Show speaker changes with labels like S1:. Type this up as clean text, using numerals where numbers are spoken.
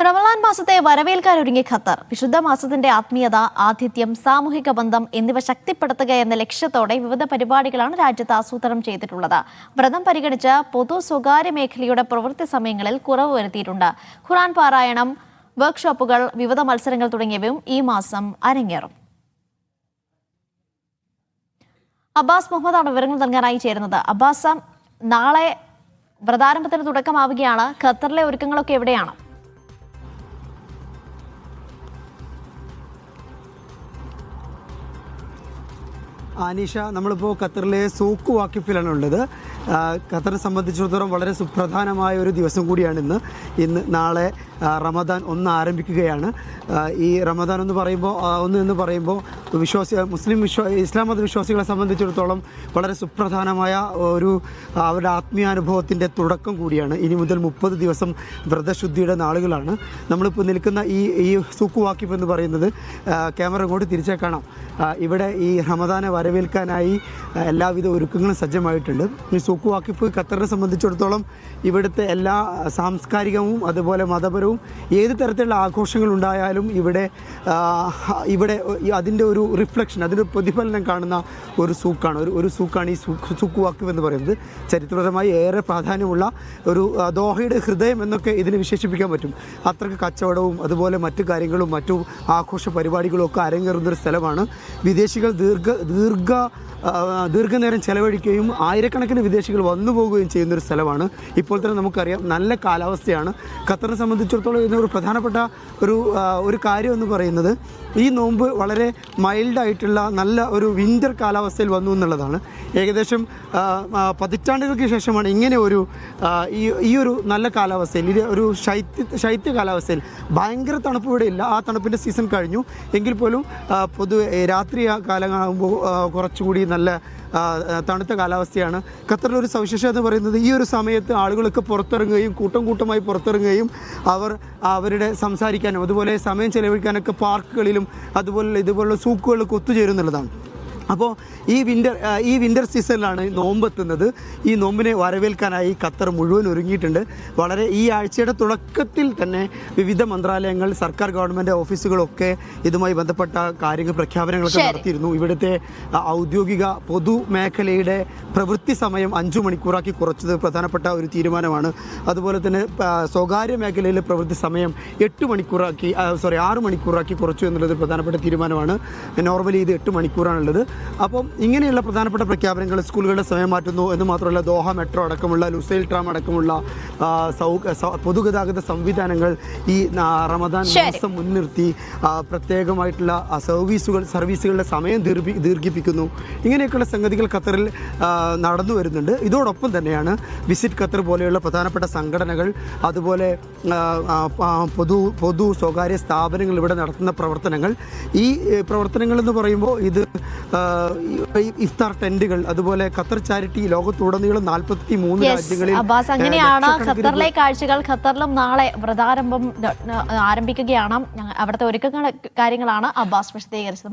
S1: റമളാൻ മാസത്തെ വരവേൽക്കാനൊരുങ്ങി ഖത്തർ. വിശുദ്ധ മാസത്തിന്റെ ആത്മീയത, ആതിഥ്യം, സാമൂഹിക ബന്ധം എന്നിവ ശക്തിപ്പെടുത്തുക എന്ന ലക്ഷ്യത്തോടെ വിവിധ പരിപാടികളാണ് രാജ്യത്ത് ആസൂത്രണം ചെയ്തിട്ടുള്ളത്. വ്രതം പരിഗണിച്ച് പൊതു സ്വകാര്യ മേഖലയുടെ പ്രവൃത്തി സമയങ്ങളിൽ കുറവ് വരുത്തിയിട്ടുണ്ട്. ഖുർആൻ പാരായണം, വർക്ക്ഷോപ്പുകൾ, വിവിധ മത്സരങ്ങൾ തുടങ്ങിയവയും ഈ മാസം അരങ്ങേറും. അബ്ബാസ് മുഹമ്മദാണ് വിവരങ്ങൾ നൽകാനായി ചേരുന്നത്. അബ്ബാസ്, നാളെ വ്രതാരംഭത്തിന് തുടക്കമാവുകയാണ്. ഖത്തറിലെ ഒരുക്കങ്ങളൊക്കെ എവിടെയാണ്?
S2: ആനിഷ, നമ്മളിപ്പോൾ ഖത്തറിലെ സൂക്ക് വാക്കിഫിലാണ് ഉള്ളത്. ഖത്തറിനെ സംബന്ധിച്ചിടത്തോളം വളരെ സുപ്രധാനമായ ഒരു ദിവസം കൂടിയാണ് ഇന്ന്. നാളെ റമദാൻ 1 ആരംഭിക്കുകയാണ്. ഈ റമദാൻ എന്ന് പറയുമ്പോൾ ഇസ്ലാം മത വിശ്വാസികളെ സംബന്ധിച്ചിടത്തോളം വളരെ സുപ്രധാനമായ അവരുടെ ആത്മീയാനുഭവത്തിൻ്റെ തുടക്കം കൂടിയാണ്. ഇനി മുതൽ 30 ദിവസം വ്രതശുദ്ധിയുടെ നാളുകളാണ്. നമ്മളിപ്പോൾ നിൽക്കുന്ന ഈ സൂക്ക് വാക്കിഫ് എന്ന് പറയുന്നത്, ക്യാമറ ഇങ്ങോട്ട് തിരിച്ചേ കാണാം, ഇവിടെ ഈ റമദാനെ വരവേൽക്കാനായി എല്ലാവിധ ഒരുക്കങ്ങളും സജ്ജമായിട്ടുണ്ട്. ഈ സൂക്ക് വാക്കിഫ് ഖത്തറിനെ സംബന്ധിച്ചിടത്തോളം ഇവിടുത്തെ എല്ലാ സാംസ്കാരികവും അതുപോലെ മതപരവും ഏത് തരത്തിലുള്ള ആഘോഷങ്ങളുണ്ടായാലും ഇവിടെ അതിൻ്റെ ഒരു റിഫ്ലക്ഷൻ, അതിൻ്റെ പ്രതിഫലനം കാണുന്ന ഒരു സൂക്കാണ് ഈ സൂക്ക് വാക്കിഫ് എന്ന് പറയുന്നത്. ചരിത്രപരമായി ഏറെ പ്രാധാന്യമുള്ള ഒരു ദോഹയുടെ ഹൃദയം എന്നൊക്കെ ഇതിനെ വിശേഷിപ്പിക്കാൻ പറ്റും. അത്രയ്ക്ക് കച്ചവടവും അതുപോലെ മറ്റു കാര്യങ്ങളും മറ്റു ആഘോഷ പരിപാടികളും ഒക്കെ അരങ്ങേറുന്നൊരു സ്ഥലമാണ്. വിദേശികൾ ദീർഘനേരം ചെലവഴിക്കുകയും ആയിരക്കണക്കിന് വിദേശികൾ വന്നു പോവുകയും ചെയ്യുന്നൊരു സ്ഥലമാണ്. ഇപ്പോൾ തന്നെ നമുക്കറിയാം, നല്ല കാലാവസ്ഥയാണ്. ഖത്തറിനെ സംബന്ധിച്ചിടത്തോളം ഇതിനൊരു പ്രധാനപ്പെട്ട ഒരു കാര്യം എന്ന് പറയുന്നത്, ഈ നോമ്പ് വളരെ മൈൽഡായിട്ടുള്ള നല്ല ഒരു വിൻ്റർ കാലാവസ്ഥയിൽ വന്നു എന്നുള്ളതാണ്. ഏകദേശം പതിറ്റാണ്ടുകൾക്ക് ശേഷമാണ് ഇങ്ങനെ ഈ ഒരു നല്ല കാലാവസ്ഥയിൽ, ഒരു ശൈത്യ കാലാവസ്ഥയിൽ, ഭയങ്കര തണുപ്പ് ഇവിടെ ഇല്ല, ആ തണുപ്പിൻ്റെ സീസൺ കഴിഞ്ഞു. എങ്കിൽ പോലും പൊതുവെ രാത്രി കാലമാകുമ്പോൾ കുറച്ചുകൂടി നല്ല തണുത്ത കാലാവസ്ഥയാണ്. ഖത്തറിലൊരു സവിശേഷത എന്ന് പറയുന്നത്, ഈ ഒരു സമയത്ത് ആളുകളൊക്കെ പുറത്തിറങ്ങുകയും കൂട്ടമായി പുറത്തിറങ്ങുകയും അവരുടെ സംസാരിക്കാനും അതുപോലെ സമയം ചെലവഴിക്കാനൊക്കെ പാർക്കുകളിലും ഇതുപോലുള്ള സൂക്കുകളിലൊക്കെ ഒത്തുചേരുന്നുള്ളതാണ്. അപ്പോൾ ഈ വിൻ്റർ സീസണിലാണ് നോമ്പെത്തുന്നത്. ഈ നോമ്പിനെ വരവേൽക്കാനായി ഖത്തർ മുഴുവൻ ഒരുങ്ങിയിട്ടുണ്ട്. ഈ ആഴ്ചയുടെ തുടക്കത്തിൽ തന്നെ വിവിധ മന്ത്രാലയങ്ങൾ, സർക്കാർ ഗവൺമെൻറ് ഓഫീസുകളൊക്കെ ഇതുമായി ബന്ധപ്പെട്ട പ്രഖ്യാപനങ്ങളൊക്കെ നടത്തിയിരുന്നു. ഇവിടുത്തെ ഔദ്യോഗിക പൊതുമേഖലയുടെ പ്രവൃത്തി സമയം 5 മണിക്കൂറാക്കി കുറച്ചത് പ്രധാനപ്പെട്ട ഒരു തീരുമാനമാണ്. അതുപോലെ തന്നെ സ്വകാര്യ മേഖലയിലെ പ്രവൃത്തി സമയം 6 മണിക്കൂറാക്കി കുറച്ചു എന്നുള്ളത് പ്രധാനപ്പെട്ട തീരുമാനമാണ്. നോർമലി ഇത് 8 മണിക്കൂറാണുള്ളത്. അപ്പം ഇങ്ങനെയുള്ള പ്രധാനപ്പെട്ട പ്രഖ്യാപനങ്ങൾ, സ്കൂളുകളുടെ സമയം മാറ്റുന്നു എന്ന് മാത്രമല്ല, ദോഹ മെട്രോ അടക്കമുള്ള, ലുസൈൽ ട്രാം അടക്കമുള്ള പൊതുഗതാഗത സംവിധാനങ്ങൾ ഈ റമദാൻ മാസം മുൻനിർത്തി പ്രത്യേകമായിട്ടുള്ള സർവീസുകളുടെ സമയം ദീർഘിപ്പിക്കുന്നു. ഇങ്ങനെയൊക്കെയുള്ള സംഗതികൾ ഖത്തറിൽ നടന്നു വരുന്നുണ്ട്. ഇതോടൊപ്പം തന്നെയാണ് വിസിറ്റ് ഖത്തർ പോലെയുള്ള പ്രധാനപ്പെട്ട സംഘടനകൾ, അതുപോലെ പൊതു സ്വകാര്യ സ്ഥാപനങ്ങൾ ഇവിടെ നടത്തുന്ന പ്രവർത്തനങ്ങൾ. ഈ പ്രവർത്തനങ്ങൾ എന്ന് പറയുമ്പോൾ ഇത് ഇഫ്താർ ടെന്റുകൾ, അതുപോലെ ഖത്തർ ചാരിറ്റി ലോകത്തുടനീളം 43 രാജ്യങ്ങളിൽ.
S1: അങ്ങനെയാണ് ഖത്തറിലെ കാഴ്ചകൾ. ഖത്തറിലും നാളെ വ്രതാരംഭം ആരംഭിക്കുകയാണ്. അവിടുത്തെ ഒരുക്കങ്ങൾ കാര്യങ്ങളാണ് അബ്ബാസ് വിശദീകരിച്ചത്.